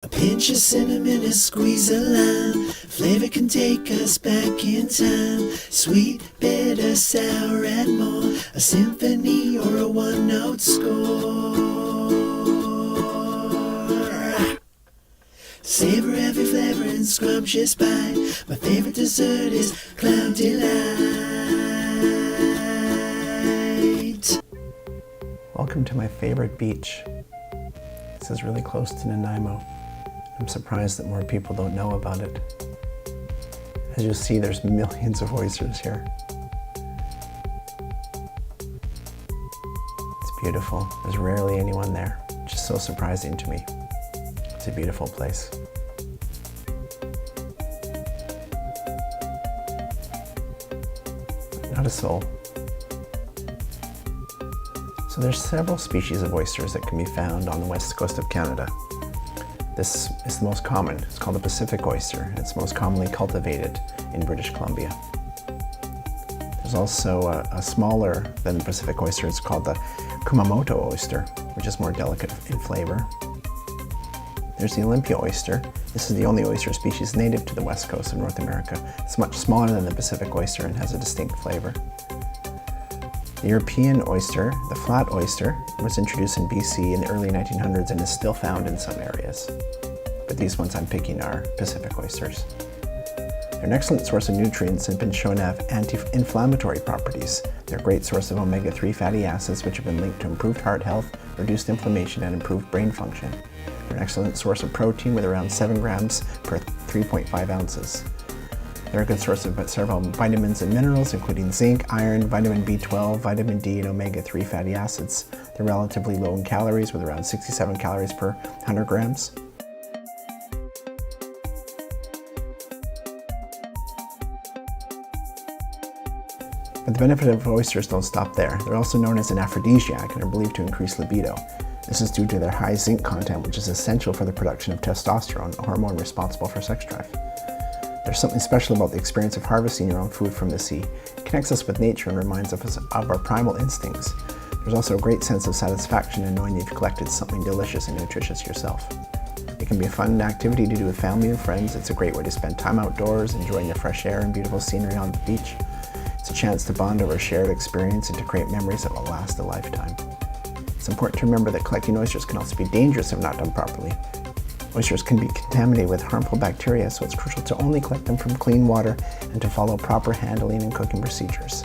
A pinch of cinnamon, a squeeze of lime. Flavor can take us back in time. Sweet, bitter, sour, and more. A symphony or a one-note score. Savor every flavor and scrumptious bite. My favorite dessert is Cloud Delight. Welcome to my favorite beach. This is really close to Nanaimo. I'm surprised that more people don't know about it. As you'll see, there's millions of oysters here. It's beautiful. There's rarely anyone there, which is so surprising to me. It's a beautiful place. Not a soul. So there's several species of oysters that can be found on the west coast of Canada. This is the most common. It's called the Pacific oyster, and it's most commonly cultivated in British Columbia. There's also a smaller than the Pacific oyster. It's called the Kumamoto oyster, which is more delicate in flavor. There's the Olympia oyster. This is the only oyster species native to the west coast of North America. It's much smaller than the Pacific oyster and has a distinct flavor. The European oyster, the flat oyster, was introduced in BC in the early 1900s and is still found in some areas. But these ones I'm picking are Pacific oysters. They're an excellent source of nutrients and have been shown to have anti-inflammatory properties. They're a great source of omega-3 fatty acids, which have been linked to improved heart health, reduced inflammation, and improved brain function. They're an excellent source of protein with around 7 grams per 3.5 ounces. They're a good source of several vitamins and minerals, including zinc, iron, vitamin B12, vitamin D, and omega-3 fatty acids. They're relatively low in calories, with around 67 calories per 100 grams. But the benefit of oysters don't stop there. They're also known as an aphrodisiac and are believed to increase libido. This is due to their high zinc content, which is essential for the production of testosterone, a hormone responsible for sex drive. There's something special about the experience of harvesting your own food from the sea. It connects us with nature and reminds us of our primal instincts. There's also a great sense of satisfaction in knowing you've collected something delicious and nutritious yourself. It can be a fun activity to do with family and friends. It's a great way to spend time outdoors, enjoying the fresh air and beautiful scenery on the beach. It's a chance to bond over a shared experience and to create memories that will last a lifetime. It's important to remember that collecting oysters can also be dangerous if not done properly. Oysters can be contaminated with harmful bacteria, so it's crucial to only collect them from clean water and to follow proper handling and cooking procedures.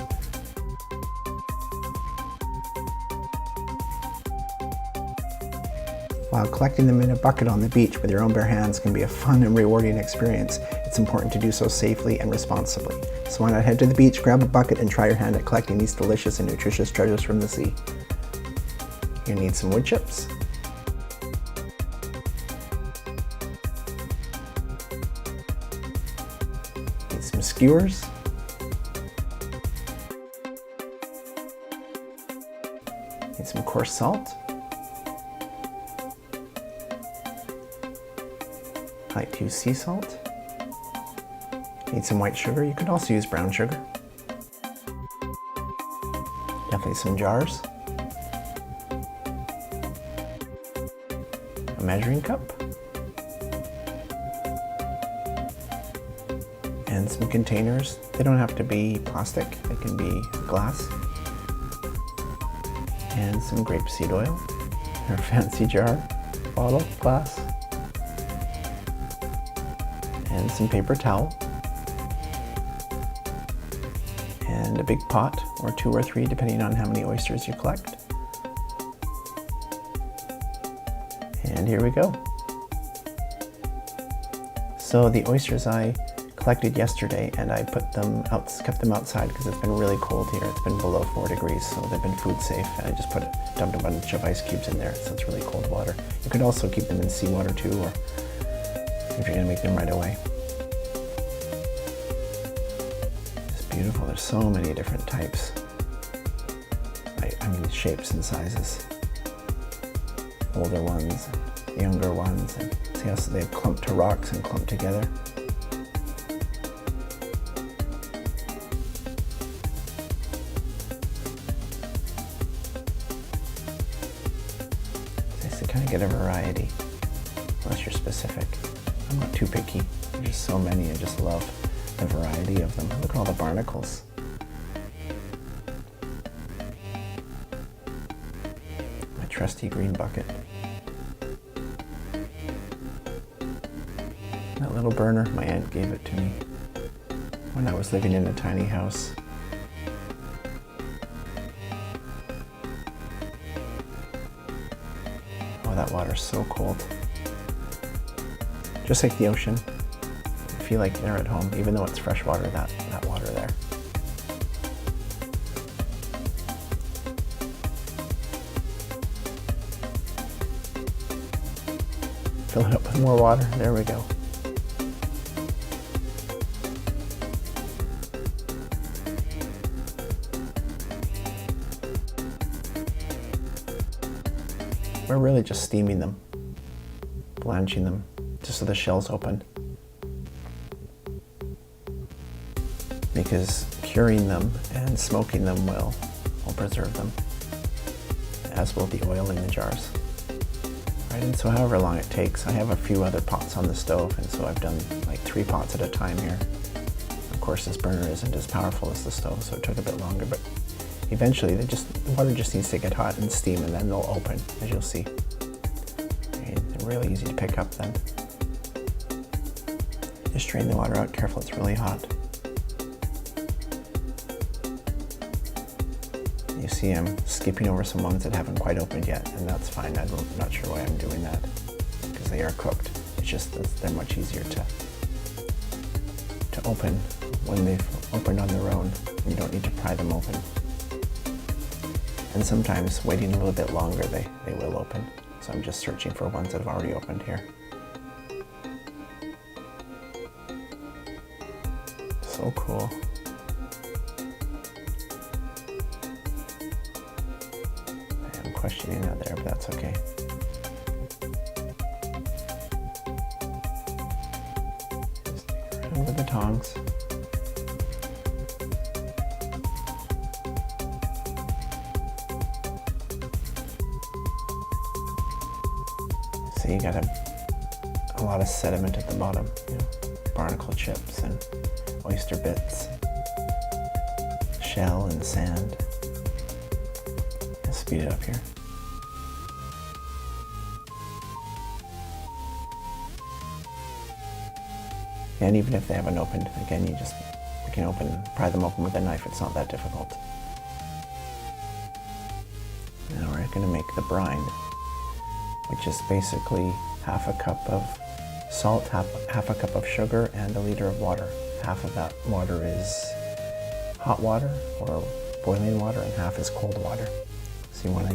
While collecting them in a bucket on the beach with your own bare hands can be a fun and rewarding experience, it's important to do so safely and responsibly. So why not head to the beach, grab a bucket, and try your hand at collecting these delicious and nutritious treasures from the sea. You need some wood chips, some skewers, need some coarse salt, I like to use sea salt, need some white sugar. You could also use brown sugar, definitely some jars, a measuring cup, and some containers. They don't have to be plastic, they can be glass. And some grapeseed oil, or a fancy jar, bottle, glass. And some paper towel. And a big pot, or 2 or 3, depending on how many oysters you collect. And here we go. So the oysters I collected yesterday, and I kept them outside because it's been really cold here. It's been below 4 degrees, so they've been food safe. And I just dumped a bunch of ice cubes in there, so it's really cold water. You could also keep them in seawater too, or if you're gonna make them right away. It's beautiful. There's so many different types. I mean, shapes and sizes. Older ones, younger ones, and see how they've clumped to rocks and clumped together. Kind of get a variety. unless you're specific. I'm not too picky. There's just so many. I just love the variety of them. Look at all the barnacles. My trusty green bucket. That little burner, my aunt gave it to me when I was living in a tiny house. Oh, that water's so cold. Just like the ocean. I feel like they're at home, even though it's fresh water, that water there. Fill it up with more water. There we go. We're really just steaming them, blanching them, just so the shell's open. Because curing them and smoking them will preserve them, as will the oil in the jars. Right, and so however long it takes, I have a few other pots on the stove, and so I've done like 3 pots at a time here. Of course, this burner isn't as powerful as the stove, so it took a bit longer, but eventually the water just needs to get hot and steam, and then they'll open, as you'll see. And they're really easy to pick up then. Just drain the water out, careful, it's really hot. You see I'm skipping over some ones that haven't quite opened yet, and that's fine. I'm not sure why I'm doing that, because they are cooked. It's just that they're much easier to open when they've opened on their own. You don't need to pry them open. And sometimes waiting a little bit longer, they will open. So I'm just searching for ones that have already opened here. So cool. I'm questioning that there, but that's okay. Just take it around with the tongs. So you got a lot of sediment at the bottom, you know, barnacle chips and oyster bits, shell and sand. Let's speed it up here. And even if they haven't opened, again, we can pry them open with a knife. It's not that difficult. Now we're going to make the brine, which is basically half a cup of salt, half a cup of sugar, and a liter of water. Half of that water is hot water or boiling water, and half is cold water. So you want to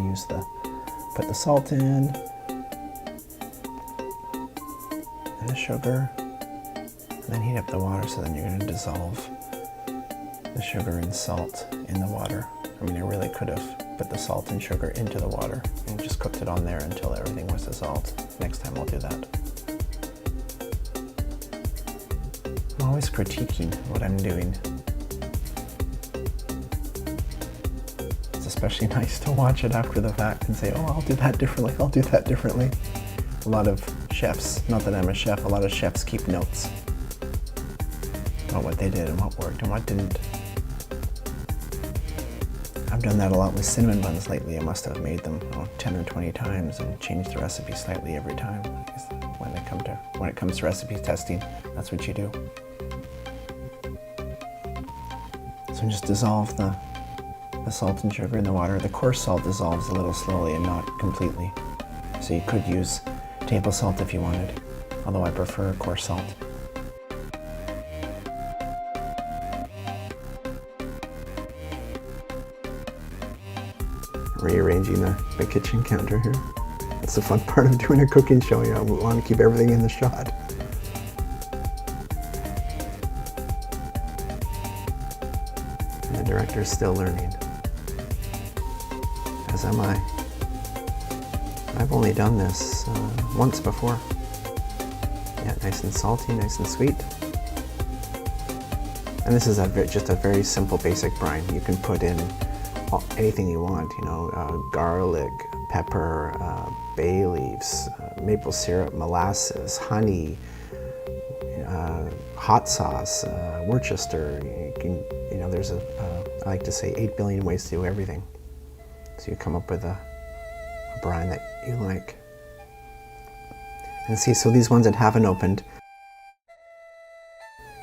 put the salt in, and the sugar, and then heat up the water. So then you're going to dissolve the sugar and salt in the water. I mean, I really could have put the salt and sugar into the water and just cooked it on there until everything was dissolved. Next time I'll do that. I'm always critiquing what I'm doing. It's especially nice to watch it after the fact and say, oh, I'll do that differently, I'll do that differently. A lot of chefs, not that I'm a chef, a lot of chefs keep notes about what they did and what worked and what didn't. I've done that a lot with cinnamon buns lately. I must have made them 10 or 20 times and changed the recipe slightly every time. I guess when it comes to recipe testing, that's what you do. So just dissolve the salt and sugar in the water. The coarse salt dissolves a little slowly and not completely. So you could use table salt if you wanted, although I prefer coarse salt. Rearranging the kitchen counter here. That's the fun part of doing a cooking show. You know, we want to keep everything in the shot. And the director's still learning, as am I. I've only done this once before. Yeah, nice and salty, nice and sweet. And this is just a very simple basic brine. You can put in anything you want, you know, garlic, pepper, bay leaves, maple syrup, molasses, honey, hot sauce, Worcester. There's I like to say 8 billion ways to do everything. So you come up with a brine that you like. And see, so these ones that haven't opened,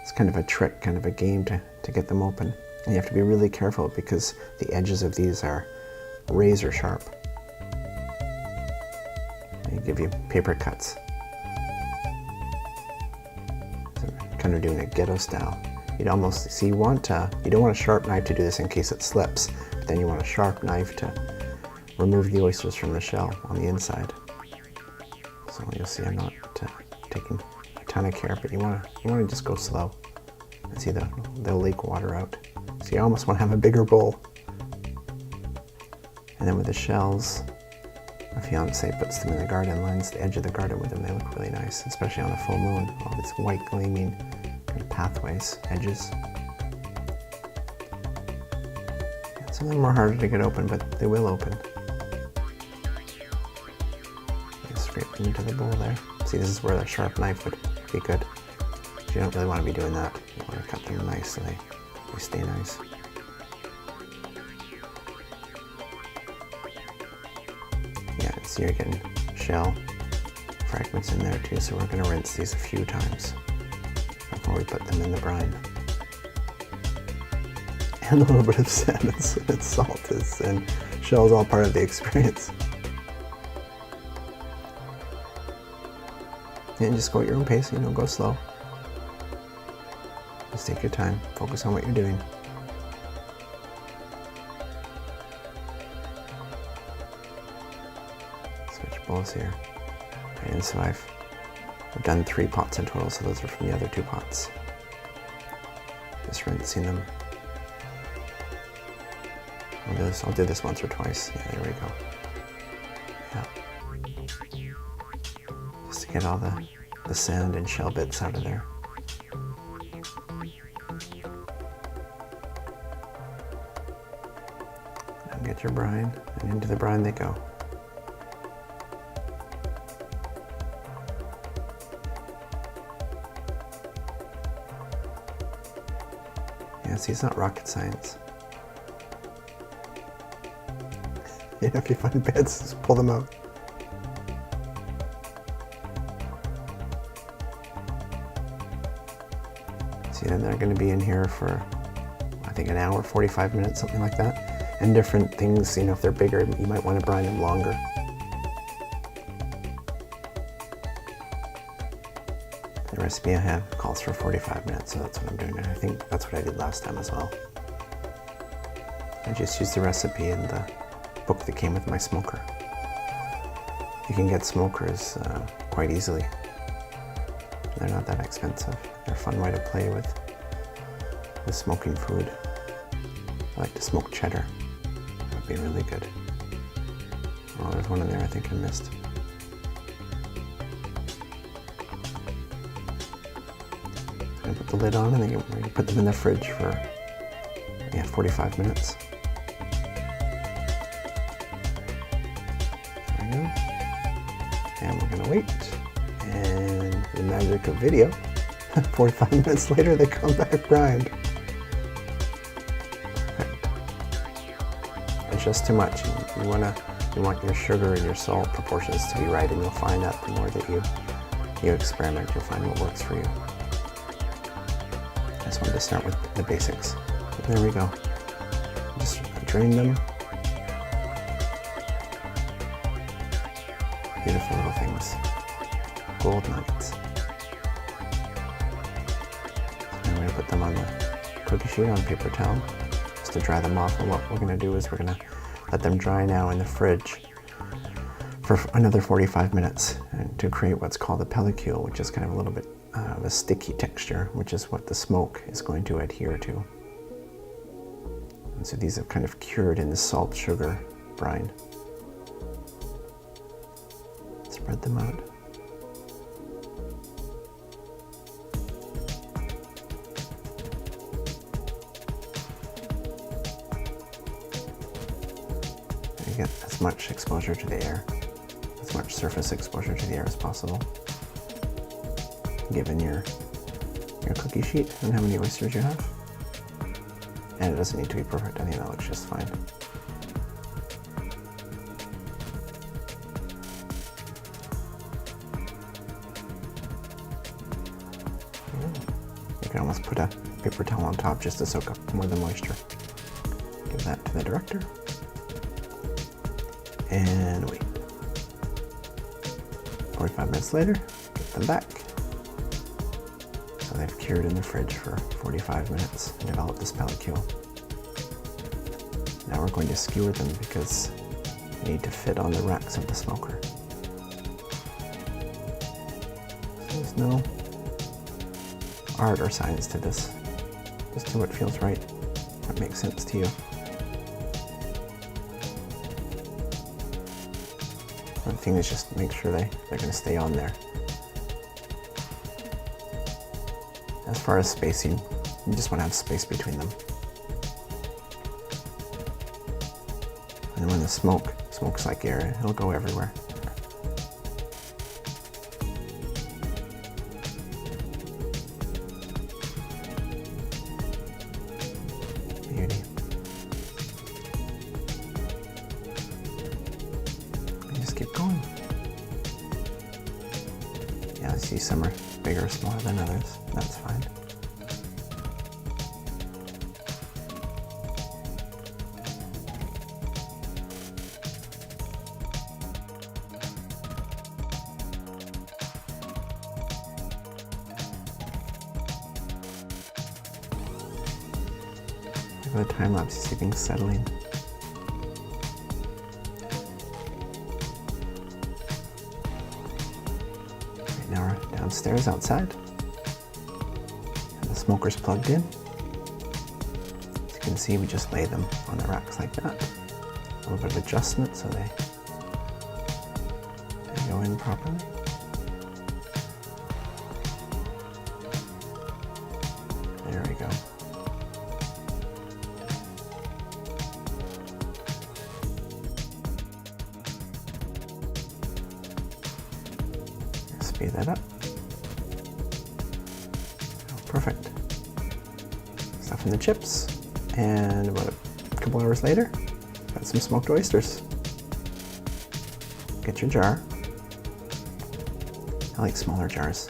it's kind of a trick, kind of a game to get them open. And you have to be really careful because the edges of these are razor sharp. They give you paper cuts. So kind of doing a ghetto style. You'd almost, see, you don't want a sharp knife to do this in case it slips, but then you want a sharp knife to remove the oysters from the shell on the inside. So you'll see I'm not taking a ton of care, but you want to just go slow. And see, they'll leak water out. So you almost want to have a bigger bowl. And then with the shells, my fiance puts them in the garden, lines the edge of the garden with them. They look really nice, especially on a full moon. All these white gleaming kind of pathways, edges. Some of them are harder to get open, but they will open. Scrape them into the bowl there. See, this is where a sharp knife would be good. You don't really want to be doing that. You want to cut them nice so they stay nice. Yeah, so you're getting shell fragments in there too, so we're going to rinse these a few times before we put them in the brine. And a little bit of sand and salt and shell is all part of the experience. And just go at your own pace, go slow. Just take your time, focus on what you're doing. Switch bowls here. And so I've done 3 pots in total, so those are from the other 2 pots. Just rinsing them. I'll do this once or twice. Yeah, there we go. Yeah. Just to get all the sand and shell bits out of there. Now get your brine, and into the brine they go. Yeah, see, it's not rocket science. Yeah, if you find bits, just pull them out. See, and they're going to be in here for, I think, an hour, 45 minutes, something like that. And different things, if they're bigger, you might want to brine them longer. The recipe I have calls for 45 minutes, so that's what I'm doing. And I think that's what I did last time as well. I just used the recipe in the book that came with my smoker. You can get smokers quite easily. They're not that expensive. They're a fun way to play with smoking food. I like to smoke cheddar. That would be really good. Oh, there's one in there I think I missed. I'm gonna put the lid on and then you put them in the fridge for 45 minutes. There we go. And we're gonna wait. And the magic of video, 45 minutes later they come back brined. Perfect. It's just too much. You want your sugar and your salt proportions to be right, and you'll find that the more that you experiment, you'll find what works for you. I just wanted to start with the basics. There we go. Just drain them. Beautiful little things. Gold nuggets. So I'm going to put them on the cookie sheet on paper towel just to dry them off. And what we're going to do is we're going to let them dry now in the fridge for another 45 minutes and to create what's called a pellicule, which is kind of a little bit of a sticky texture, which is what the smoke is going to adhere to. And so these are kind of cured in the salt sugar brine. Spread them out. There you get as much exposure to the air, as much surface exposure to the air as possible, given your cookie sheet and how many oysters you have. And it doesn't need to be perfect, I think that looks just fine. You can almost put a paper towel on top just to soak up more of the moisture. Give that to the director. And wait. 45 minutes later, get them back. So they've cured in the fridge for 45 minutes and developed this pellicule. Now we're going to skewer them because they need to fit on the racks of the smoker. So there's no art or science to this. Just do what feels right, what makes sense to you. One thing is just make sure they're going to stay on there. As far as spacing, you just want to have space between them. And when the smoke's like air, it'll go everywhere. Beauty. And just keep going. Yeah, I see some are bigger or smaller than others. That's fine. Look at the time lapse, you see things settling. Right now we're downstairs outside. The smoker's plugged in. As you can see, we just lay them on the racks like that. A little bit of adjustment so they go in properly. There we go. Speed that up. Perfect. Stuff in the chips, and about a couple hours later, got some smoked oysters. Get your jar. I like smaller jars.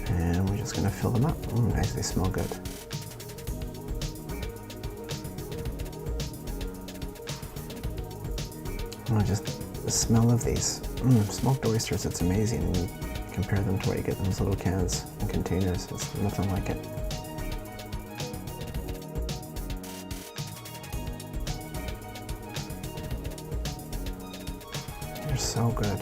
And we're just gonna fill them up. Ooh, nice, they smell good. Oh, just the smell of these. Smoked oysters, it's amazing. And you compare them to what you get in those little cans and containers. It's nothing like it. They're so good.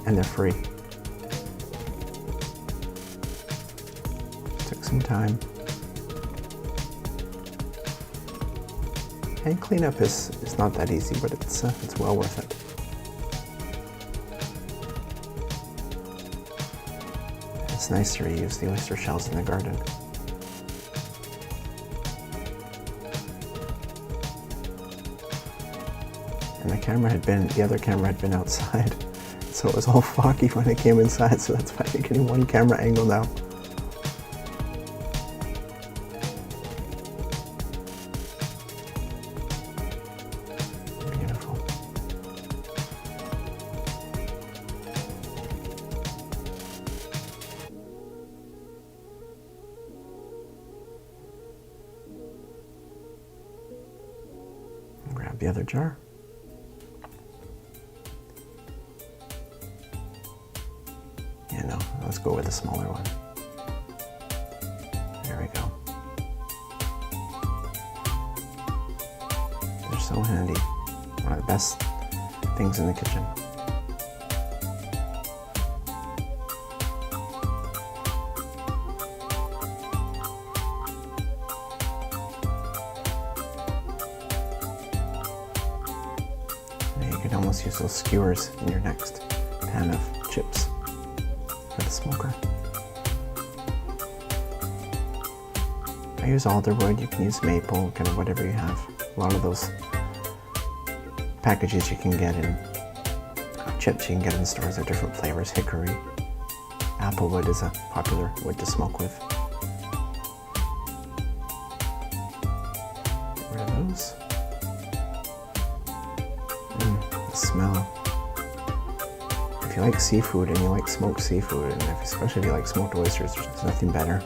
And they're free. Took some time. And cleanup is not that easy, but it's well worth it. It's nice to reuse the oyster shells in the garden. And the other camera had been outside, so it was all foggy when it came inside, so that's why you're getting one camera angle now. Grab the other jar. Yeah, no, let's go with the smaller one. There we go. They're so handy. One of the best things in the kitchen. You can almost use those skewers in your next pan of chips for the smoker. I use alderwood, you can use maple, kind of whatever you have. A lot of those packages you can get in, chips you can get in stores are different flavors. Hickory, applewood is a popular wood to smoke with. Get rid of those. The smell. If you like seafood and you like smoked seafood, and especially if you like smoked oysters, there's nothing better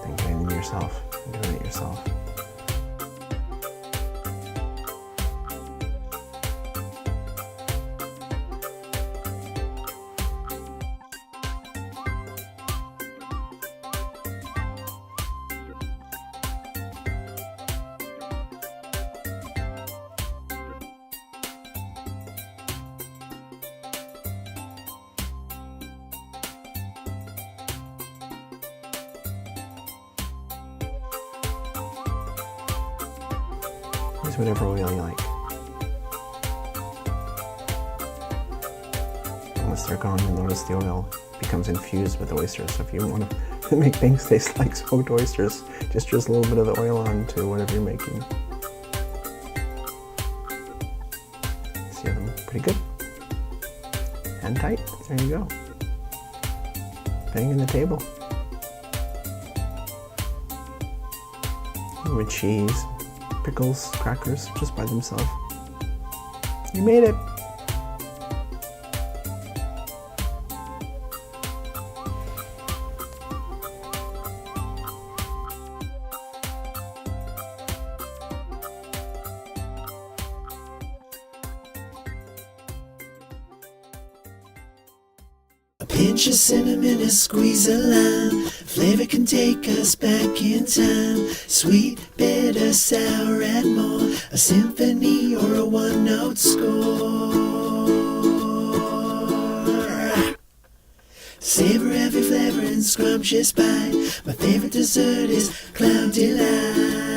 than getting them yourself and doing it yourself. Use whatever oil you like. Once they're gone, you'll notice the oil becomes infused with the oysters. So if you want to make things taste like smoked oysters, just drizzle a little bit of the oil onto whatever you're making. See them pretty good and tight. There you go. Banging the table. With cheese, pickles, crackers, just by themselves. You made it! A pinch of cinnamon, a squeeze of lime. Flavor can take us back in time. Sweet, bitter, sour, and more. A symphony or a one-note score. Savor every flavor and scrumptious bite. My favorite dessert is Cloud Delight.